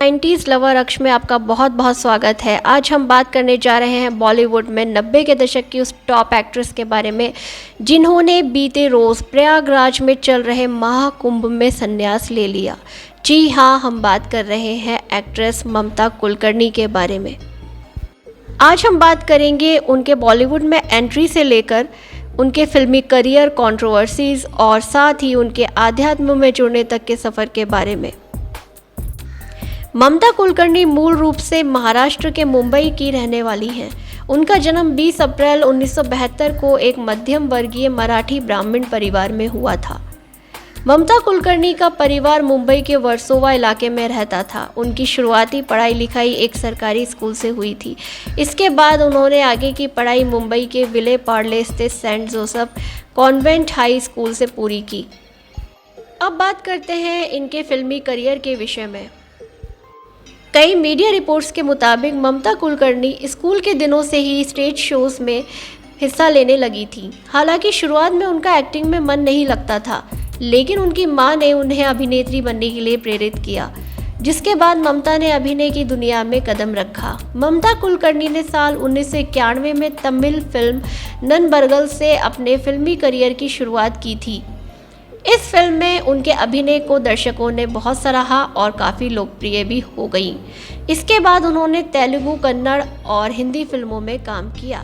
90s lover अक्ष में आपका बहुत बहुत स्वागत है। आज हम बात करने जा रहे हैं बॉलीवुड में 90 के दशक की उस टॉप एक्ट्रेस के बारे में जिन्होंने बीते रोज़ प्रयागराज में चल रहे महाकुंभ में संन्यास ले लिया। जी हाँ, हम बात कर रहे हैं एक्ट्रेस ममता कुलकर्णी के बारे में। आज हम बात करेंगे उनके बॉलीवुड में एंट्री से लेकर उनके फिल्मी करियर, कंट्रोवर्सीज और साथ ही उनके आध्यात्म में जुड़ने तक के सफ़र के बारे में। ममता कुलकर्णी मूल रूप से महाराष्ट्र के मुंबई की रहने वाली हैं। उनका जन्म 20 अप्रैल 1972 को एक मध्यम वर्गीय मराठी ब्राह्मण परिवार में हुआ था। ममता कुलकर्णी का परिवार मुंबई के वर्सोवा इलाके में रहता था। उनकी शुरुआती पढ़ाई लिखाई एक सरकारी स्कूल से हुई थी। इसके बाद उन्होंने आगे की पढ़ाई मुंबई के विले पार्ले स्थित saint Joseph convent high school से पूरी की। अब बात करते हैं इनके फिल्मी करियर के विषय में। कई मीडिया रिपोर्ट्स के मुताबिक ममता कुलकर्णी स्कूल के दिनों से ही स्टेज शोज में हिस्सा लेने लगी थी। हालांकि शुरुआत में उनका एक्टिंग में मन नहीं लगता था, लेकिन उनकी मां ने उन्हें अभिनेत्री बनने के लिए प्रेरित किया, जिसके बाद ममता ने अभिनय की दुनिया में कदम रखा। ममता कुलकर्णी ने साल 1991 में तमिल फिल्म ननबरगल से अपने फिल्मी करियर की शुरुआत की थी। इस फिल्म में उनके अभिनय को दर्शकों ने बहुत सराहा और काफ़ी लोकप्रिय भी हो गई। इसके बाद उन्होंने तेलुगु, कन्नड़ और हिंदी फिल्मों में काम किया।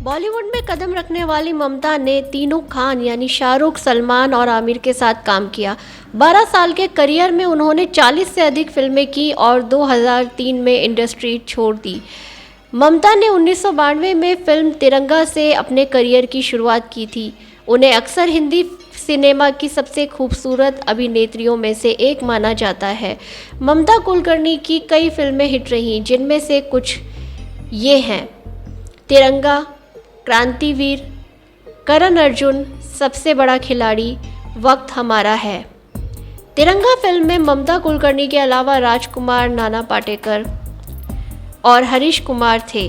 बॉलीवुड में कदम रखने वाली ममता ने तीनों खान यानी शाहरुख, सलमान और आमिर के साथ काम किया। 12 साल के करियर में उन्होंने 40 से अधिक फिल्में की और 2003 में इंडस्ट्री छोड़ दी। ममता ने 1992 में फिल्म तिरंगा से अपने करियर की शुरुआत की थी। उन्हें अक्सर हिंदी सिनेमा की सबसे खूबसूरत अभिनेत्रियों में से एक माना जाता है। ममता कुलकर्णी की कई फिल्में हिट रहीं, जिनमें से कुछ ये हैं: तिरंगा, क्रांतिवीर, करण अर्जुन, सबसे बड़ा खिलाड़ी, वक्त हमारा है। तिरंगा फिल्म में ममता कुलकर्णी के अलावा राजकुमार, नाना पाटेकर और हरीश कुमार थे।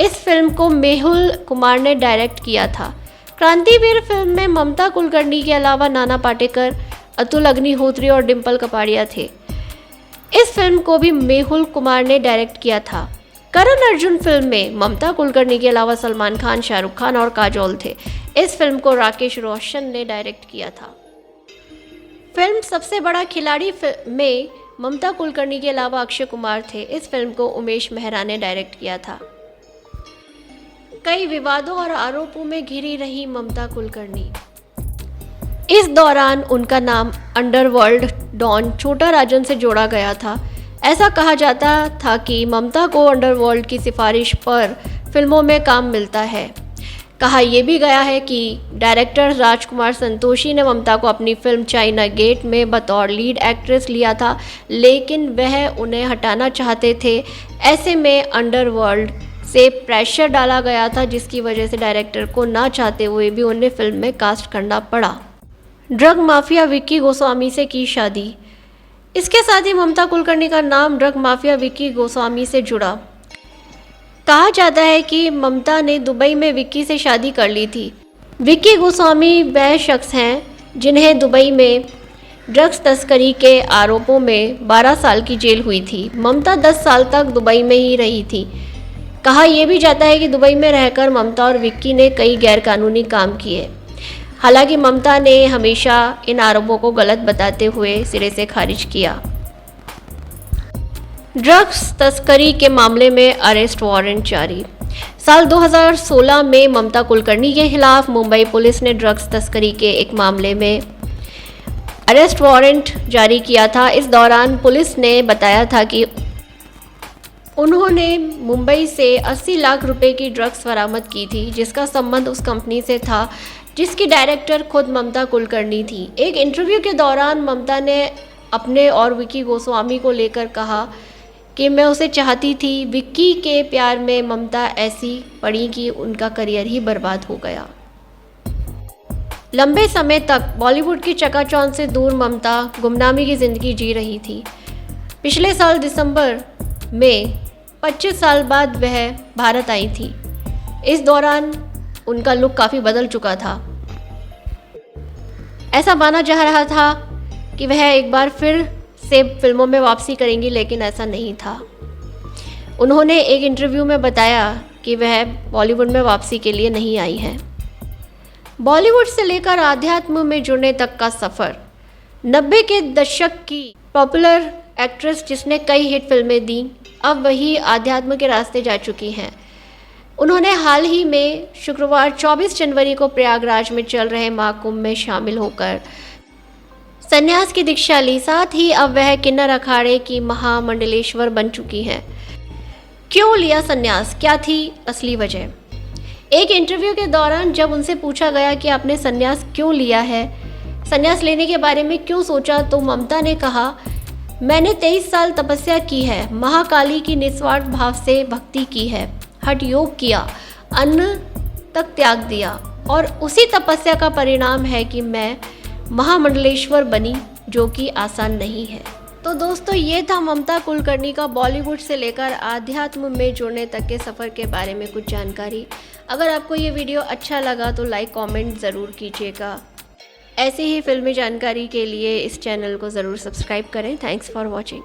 इस फिल्म को मेहुल कुमार ने डायरेक्ट किया था। क्रांतिवीर फिल्म में ममता कुलकर्णी के अलावा नाना पाटेकर, अतुल अग्निहोत्री और डिम्पल कपाड़िया थे। इस फिल्म को भी मेहुल कुमार ने डायरेक्ट किया था। करण अर्जुन फिल्म में ममता कुलकर्णी के अलावा सलमान खान, शाहरुख खान और काजोल थे। इस फिल्म को राकेश रोशन ने डायरेक्ट किया था। फिल्म सबसे बड़ा खिलाड़ी में ममता कुलकर्णी के अलावा अक्षय कुमार थे। इस फिल्म को उमेश मेहरा ने डायरेक्ट किया था। कई विवादों और आरोपों में घिरी रही ममता कुलकर्णी। इस दौरान उनका नाम अंडरवर्ल्ड डॉन छोटा राजन से जोड़ा गया था। ऐसा कहा जाता था कि ममता को अंडरवर्ल्ड की सिफारिश पर फिल्मों में काम मिलता है। कहा यह भी गया है कि डायरेक्टर राजकुमार संतोषी ने ममता को अपनी फिल्म चाइना गेट में बतौर लीड एक्ट्रेस लिया था, लेकिन वह उन्हें हटाना चाहते थे। ऐसे में अंडरवर्ल्ड से प्रेशर डाला गया था, जिसकी वजह से डायरेक्टर को ना चाहते हुए भी उन्हें फिल्म में कास्ट करना पड़ा। ड्रग माफिया विक्की गोस्वामी से की शादी। इसके साथ ही ममता कुलकर्णी का नाम ड्रग माफिया विक्की गोस्वामी से जुड़ा। कहा जाता है कि ममता ने दुबई में विक्की से शादी कर ली थी। विक्की गोस्वामी वह शख्स हैं जिन्हें दुबई में ड्रग्स तस्करी के आरोपों में 12 साल की जेल हुई थी। ममता 10 साल तक दुबई में ही रही थी। कहा यह भी जाता है कि दुबई में रहकर ममता और विक्की ने कई गैरकानूनी काम किए। हालांकि ममता ने हमेशा इन आरोपों को गलत बताते हुए सिरे से खारिज किया। ड्रग्स तस्करी के मामले में अरेस्ट वारंट जारी। साल 2016 में ममता कुलकर्णी के खिलाफ मुंबई पुलिस ने ड्रग्स तस्करी के एक मामले में अरेस्ट वारंट जारी किया था। इस दौरान पुलिस ने बताया था कि उन्होंने मुंबई से 80 लाख रुपए की ड्रग्स बरामद की थी, जिसका संबंध उस कंपनी से था जिसकी डायरेक्टर खुद ममता कुलकर्णी थी। एक इंटरव्यू के दौरान ममता ने अपने और विक्की गोस्वामी को लेकर कहा कि मैं उसे चाहती थी। विक्की के प्यार में ममता ऐसी पड़ी कि उनका करियर ही बर्बाद हो गया। लंबे समय तक बॉलीवुड की चकाचौंध से दूर ममता गुमनामी की जिंदगी जी रही थी। पिछले साल दिसंबर में 25 साल बाद वह भारत आई थी। इस दौरान उनका लुक काफ़ी बदल चुका था। ऐसा माना जा रहा था कि वह एक बार फिर से फिल्मों में वापसी करेंगी, लेकिन ऐसा नहीं था। उन्होंने एक इंटरव्यू में बताया कि वह बॉलीवुड में वापसी के लिए नहीं आई हैं। बॉलीवुड से लेकर आध्यात्म में जुड़ने तक का सफ़र। 90 के दशक की पॉपुलर एक्ट्रेस जिसने कई हिट फिल्में दी, अब वही आध्यात्म के रास्ते जा चुकी हैं। उन्होंने हाल ही में शुक्रवार 24 जनवरी को प्रयागराज में चल रहे महाकुंभ में शामिल होकर संन्यास की दीक्षा ली। साथ ही अब वह किन्नर अखाड़े की महामंडलेश्वर बन चुकी हैं। क्यों लिया संन्यास, क्या थी असली वजह? एक इंटरव्यू के दौरान जब उनसे पूछा गया कि आपने संन्यास क्यों लिया है, संन्यास लेने के बारे में क्यों सोचा, तो ममता ने कहा, मैंने 23 साल तपस्या की है, महाकाली की निस्वार्थ भाव से भक्ति की है, हठ योग किया, अन्न तक त्याग दिया और उसी तपस्या का परिणाम है कि मैं महामंडलेश्वर बनी, जो कि आसान नहीं है। तो दोस्तों, ये था ममता कुलकर्णी का बॉलीवुड से लेकर आध्यात्म में जुड़ने तक के सफ़र के बारे में कुछ जानकारी। अगर आपको ये वीडियो अच्छा लगा तो लाइक कमेंट ज़रूर कीजिएगा। ऐसी ही फिल्मी जानकारी के लिए इस चैनल को ज़रूर सब्सक्राइब करें। Thanks for watching.